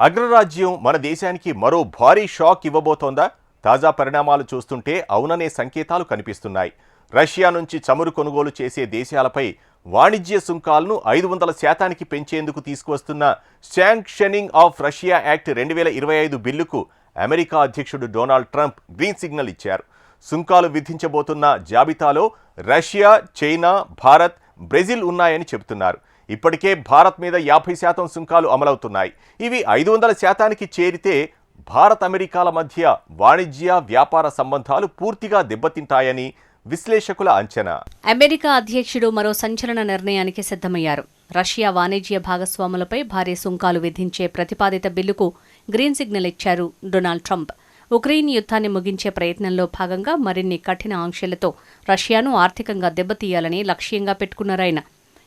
అగ్రరాజ్యం మన దేశానికి మరో భారీ షాక్ ఇవ్వబోతోందా? తాజా పరిణామాలు చూస్తుంటే అవుననే సంకేతాలు కనిపిస్తున్నాయి. రష్యా నుంచి చమురు కొనుగోలు చేసే దేశాలపై వాణిజ్య సుంకాలను 500% పెంచేందుకు తీసుకువస్తున్న శాంక్షనింగ్ ఆఫ్ రష్యా యాక్ట్ 2025 బిల్లుకు అమెరికా అధ్యక్షుడు డొనాల్డ్ ట్రంప్ గ్రీన్ సిగ్నల్ ఇచ్చారు. సుంకాలు విధించబోతున్న జాబితాలో రష్యా, చైనా, భారత్, బ్రెజిల్ ఉన్నాయని చెబుతున్నారు. ఇప్పటికే భారత్ మీద 50% సుంకాలు అమలవుతున్నాయి. ఇవి 500%కి చేరితే భారత్ అమెరికాల మధ్య వాణిజ్య వ్యాపార సంబంధాలు పూర్తిగా దెబ్బతింటాయని విశ్లేషకుల అంచనా. అమెరికా అధ్యక్షుడు మరో సంచలన నిర్ణయానికి సిద్ధమయ్యారు. రష్యా వాణిజ్య భాగస్వాములపై భారీ సుంకాలు విధించే ప్రతిపాదిత బిల్లుకు గ్రీన్ సిగ్నల్ ఇచ్చారు డొనాల్డ్ ట్రంప్. ఉక్రెయిన్ యుద్ధాన్ని ముగించే ప్రయత్నంలో భాగంగా మరిన్ని కఠిన ఆంక్షలతో రష్యాను ఆర్థికంగా దెబ్బతీయాలని లక్ష్యంగా పెట్టుకున్నారాయన.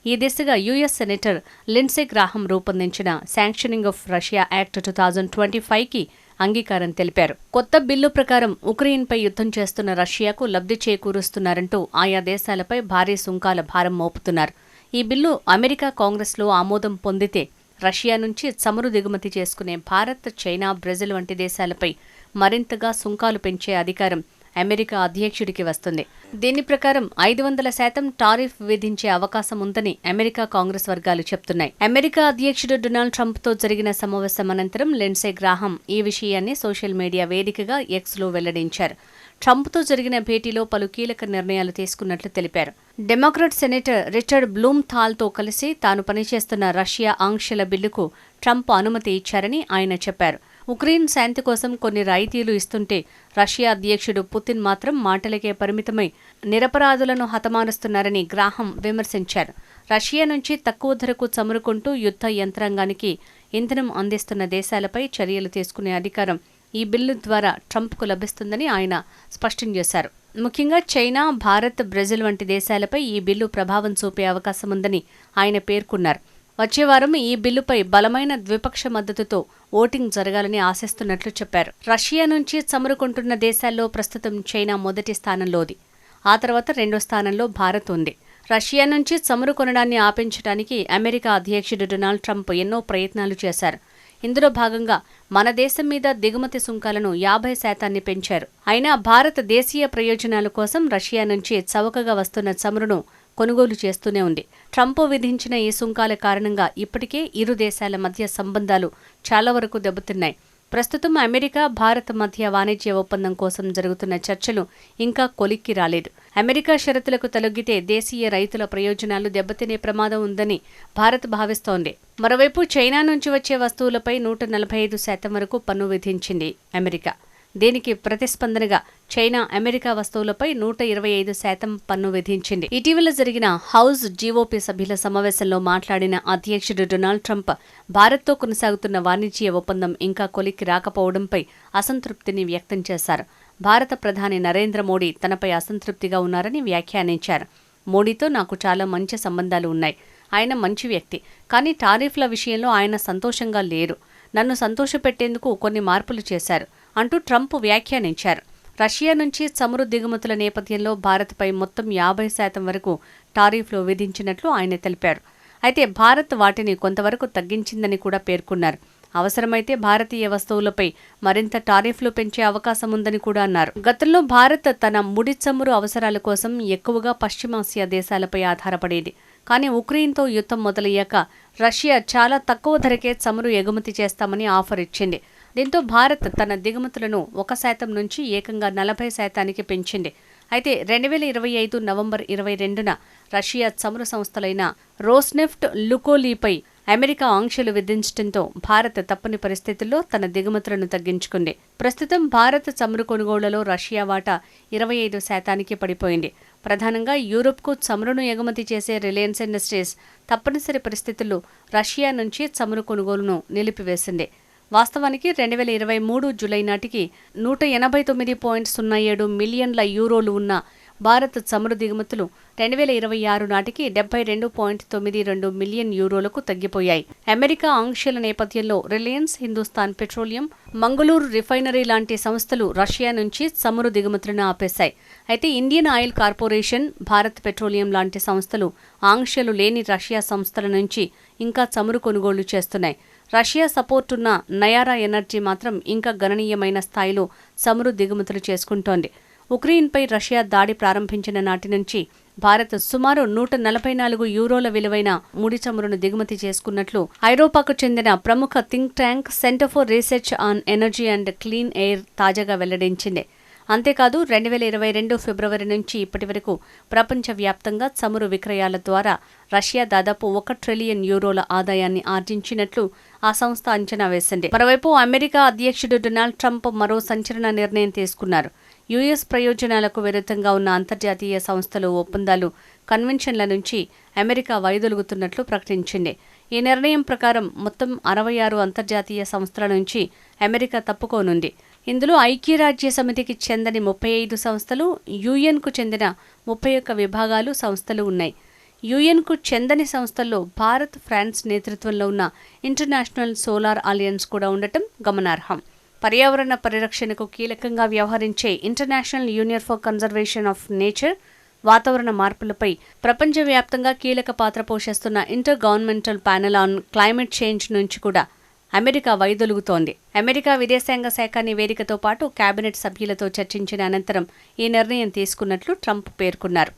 ఈ దిశగా యుఎస్ సెనేటర్ లిండ్సే గ్రాహం రూపొందించిన శాంక్షనింగ్ ఆఫ్ రష్యా యాక్ట్ 2025కి అంగీకారం తెలిపారు. కొత్త బిల్లు ప్రకారం ఉక్రెయిన్పై యుద్ధం చేస్తున్న రష్యాకు లబ్ధి చేకూరుస్తున్నారంటూ ఆయా దేశాలపై భారీ సుంకాల భారం మోపుతున్నారు. ఈ బిల్లు అమెరికా కాంగ్రెస్లో ఆమోదం పొందితే రష్యా నుంచి చమురు దిగుమతి చేసుకునే భారత్, చైనా, బ్రెజిల్ వంటి దేశాలపై మరింతగా సుంకాలు పెంచే అధికారం అమెరికా అధ్యక్షుడికి వస్తుంది. దీని ప్రకారం 500% టారిఫ్ విధించే అవకాశం ఉందని అమెరికా కాంగ్రెస్ వర్గాలు చెప్తున్నాయి. అమెరికా అధ్యక్షుడు డొనాల్డ్ ట్రంప్తో జరిగిన సమావేశం అనంతరం లిండ్సే గ్రాహం ఈ విషయాన్ని సోషల్ మీడియా వేదికగా ఎక్స్లో వెల్లడించారు. ట్రంప్తో జరిగిన భేటీలో పలు కీలక నిర్ణయాలు తీసుకున్నట్లు తెలిపారు. డెమోక్రాట్ సెనేటర్ రిచర్డ్ బ్లూమ్థాల్తో కలిసి తాను పనిచేస్తున్న రష్యా ఆంక్షల బిల్లుకు ట్రంప్ అనుమతి ఇచ్చారని ఆయన చెప్పారు. ఉక్రెయిన్ శాంతి కోసం కొన్ని రాయితీలు ఇస్తుంటే రష్యా అధ్యక్షుడు పుతిన్ మాత్రం మాటలకే పరిమితమై నిరపరాధులను హతమారుస్తున్నారని గ్రాహం విమర్శించారు. రష్యా నుంచి తక్కువ ధరకు చమురుకుంటూ యుద్ధ యంత్రాంగానికి ఇంధనం అందిస్తున్న దేశాలపై చర్యలు తీసుకునే అధికారం ఈ బిల్లు ద్వారా ట్రంప్కు లభిస్తుందని ఆయన స్పష్టం చేశారు. ముఖ్యంగా చైనా, భారత్, బ్రెజిల్ వంటి దేశాలపై ఈ బిల్లు ప్రభావం చూపే అవకాశముందని ఆయన పేర్కొన్నారు. వచ్చే వారం ఈ బిల్లుపై బలమైన ద్విపక్ష మద్దతుతో ఓటింగ్ జరగాలని ఆశిస్తున్నట్లు చెప్పారు. రష్యా నుంచి చమురుకుంటున్న దేశాల్లో ప్రస్తుతం చైనా మొదటి స్థానంలోది. ఆ తర్వాత రెండో స్థానంలో భారత్ ఉంది. రష్యా నుంచి చమురు కొనడాన్ని ఆపించడానికి అమెరికా అధ్యక్షుడు డొనాల్డ్ ట్రంప్ ఎన్నో ప్రయత్నాలు చేశారు. ఇందులో భాగంగా మన దేశం మీద దిగుమతి సుంకాలను 50% పెంచారు. అయినా భారత్ దేశీయ ప్రయోజనాల కోసం రష్యా నుంచి చవకగా వస్తున్న చమురును కొనుగోలు చేస్తూనే ఉంది. ట్రంప్ విధించిన ఈ సుంకాల కారణంగా ఇప్పటికే ఇరు దేశాల మధ్య సంబంధాలు చాలా వరకు దెబ్బతిన్నాయి. ప్రస్తుతం అమెరికా, భారత్ మధ్య వాణిజ్య ఒప్పందం కోసం జరుగుతున్న చర్చలు ఇంకా కొలిక్కి రాలేదు. అమెరికా షరతులకు తలొగ్గితే దేశీయ రైతుల ప్రయోజనాలు దెబ్బతినే ప్రమాదం ఉందని భారత్ భావిస్తోంది. మరోవైపు చైనా నుంచి వచ్చే వస్తువులపై 145% వరకు పన్ను విధించింది అమెరికా. దీనికి ప్రతిస్పందనగా చైనా అమెరికా వస్తువులపై 125% పన్ను విధించింది. ఇటీవల జరిగిన హౌస్ జీఓపీ సభ్యుల సమావేశంలో మాట్లాడిన అధ్యక్షుడు డొనాల్డ్ ట్రంప్ భారత్తో కొనసాగుతున్న వాణిజ్య ఒప్పందం ఇంకా కొలిక్కి రాకపోవడంపై అసంతృప్తిని వ్యక్తం చేశారు. భారత ప్రధాని నరేంద్ర మోడీ తనపై అసంతృప్తిగా ఉన్నారని వ్యాఖ్యానించారు. మోడీతో నాకు చాలా మంచి సంబంధాలు ఉన్నాయి. ఆయన మంచి వ్యక్తి. కానీ టారిఫ్ల విషయంలో ఆయన సంతోషంగా లేరు. నన్ను సంతోషపెట్టేందుకు కొన్ని మార్పులు చేశారు అంటూ ట్రంప్ వ్యాఖ్యానించారు. రష్యా నుంచి చమురు దిగుమతుల నేపథ్యంలో భారత్పై మొత్తం 50% వరకు టారిఫ్లు విధించినట్లు ఆయన తెలిపారు. అయితే భారత్ వాటిని కొంతవరకు తగ్గించిందని కూడా పేర్కొన్నారు. అవసరమైతే భారతీయ వస్తువులపై మరింత టారిఫ్లు పెంచే అవకాశం ఉందని కూడా అన్నారు. గతంలో భారత్ తన ముడి చమురు అవసరాల కోసం ఎక్కువగా పశ్చిమాసియా దేశాలపై ఆధారపడేది. కానీ ఉక్రెయిన్తో యుద్ధం మొదలయ్యాక రష్యా చాలా తక్కువ ధరకే చమురు ఎగుమతి చేస్తామని ఆఫర్ ఇచ్చింది. దీంతో భారత్ తన దిగుమతులను 1% నుంచి ఏకంగా 40%కి పెంచింది. అయితే 2025 నవంబర్ 22న రష్యా చమురు సంస్థలైన రోస్నెఫ్ట్, లుకోలీపై అమెరికా ఆంక్షలు విధించడంతో భారత్ తప్పని పరిస్థితుల్లో తన దిగుమతులను తగ్గించుకుంది. ప్రస్తుతం భారత్ చమురు కొనుగోళ్లలో రష్యా వాటా 25%కి పడిపోయింది. ప్రధానంగా యూరోప్కు చమురును ఎగుమతి చేసే రిలయన్స్ ఇండస్ట్రీస్ తప్పనిసరి పరిస్థితుల్లో రష్యా నుంచి చమురు కొనుగోలును నిలిపివేసింది. వాస్తవానికి 2023 జూలై నాటికి 189.07 మిలియన్ల యూరోలు ఉన్న భారత్ చమురు దిగుమతులు 2026 నాటికి 72.92 మిలియన్ యూరోలకు తగ్గిపోయాయి. అమెరికా ఆంక్షల నేపథ్యంలో Reliance, Hindustan petroleum, Mangaluru refinery లాంటి సంస్థలు రష్యా నుంచి చమురు దిగుమతులను ఆపేశాయి. అయితే Indian oil corporation, Bharat petroleum లాంటి సంస్థలు ఆంక్షలు లేని రష్యా సంస్థల నుంచి ఇంకా చమురు కొనుగోళ్లు చేస్తున్నాయి. రష్యా సపోర్ట్ ఉన్న నయారా ఎనర్జీ మాత్రం ఇంకా గణనీయమైన స్థాయిలో చమురు దిగుమతులు చేసుకుంటోంది. ఉక్రెయిన్పై రష్యా దాడి ప్రారంభించిన నాటి నుంచి భారత్ సుమారు 144 యూరోల విలువైన ముడి చమురును దిగుమతి చేసుకున్నట్లు ఐరోపాకు చెందిన ప్రముఖ think tank centre for research on energy and clean air తాజాగా వెల్లడించింది. అంతేకాదు 2022 ఫిబ్రవరి నుంచి ఇప్పటి వరకు ప్రపంచవ్యాప్తంగా చమురు విక్రయాల ద్వారా రష్యా దాదాపు 1 ట్రిలియన్ యూరోల ఆదాయాన్ని ఆర్జించినట్లు ఆ సంస్థ అంచనా వేసింది. మరోవైపు అమెరికా అధ్యక్షుడు డొనాల్డ్ ట్రంప్ మరో సంచలన నిర్ణయం తీసుకున్నారు. యుఎస్ ప్రయోజనాలకు విరుద్ధంగా ఉన్న అంతర్జాతీయ సంస్థలు, ఒప్పందాలు, కన్వెన్షన్ల నుంచి అమెరికా వైదొలుగుతున్నట్లు ప్రకటించింది. ఈ నిర్ణయం ప్రకారం మొత్తం 66 అంతర్జాతీయ సంస్థల నుంచి అమెరికా తప్పుకోనుంది. ఇందులో ఐక్యరాజ్య సమితికి చెందని 35 సంస్థలు, యుఎన్కు చెందిన 31 విభాగాలు, సంస్థలు ఉన్నాయి. యుఎన్కు చెందని సంస్థల్లో భారత్, ఫ్రాన్స్ నేతృత్వంలో ఉన్న ఇంటర్నేషనల్ సోలార్ అలయన్స్ కూడా ఉండటం గమనార్హం. పర్యావరణ పరిరక్షణకు కీలకంగా వ్యవహరించే international union for conservation of nature, వాతావరణ మార్పులపై ప్రపంచవ్యాప్తంగా కీలక పాత్ర పోషిస్తున్న inter governmental panel on climate change నుంచి కూడా అమెరికా వైదొలుగుతోంది. అమెరికా విదేశాంగ శాఖ నివేదికతో పాటు కేబినెట్ సభ్యులతో చర్చించిన అనంతరం ఈ నిర్ణయం తీసుకున్నట్లు ట్రంప్ పేర్కొన్నారు.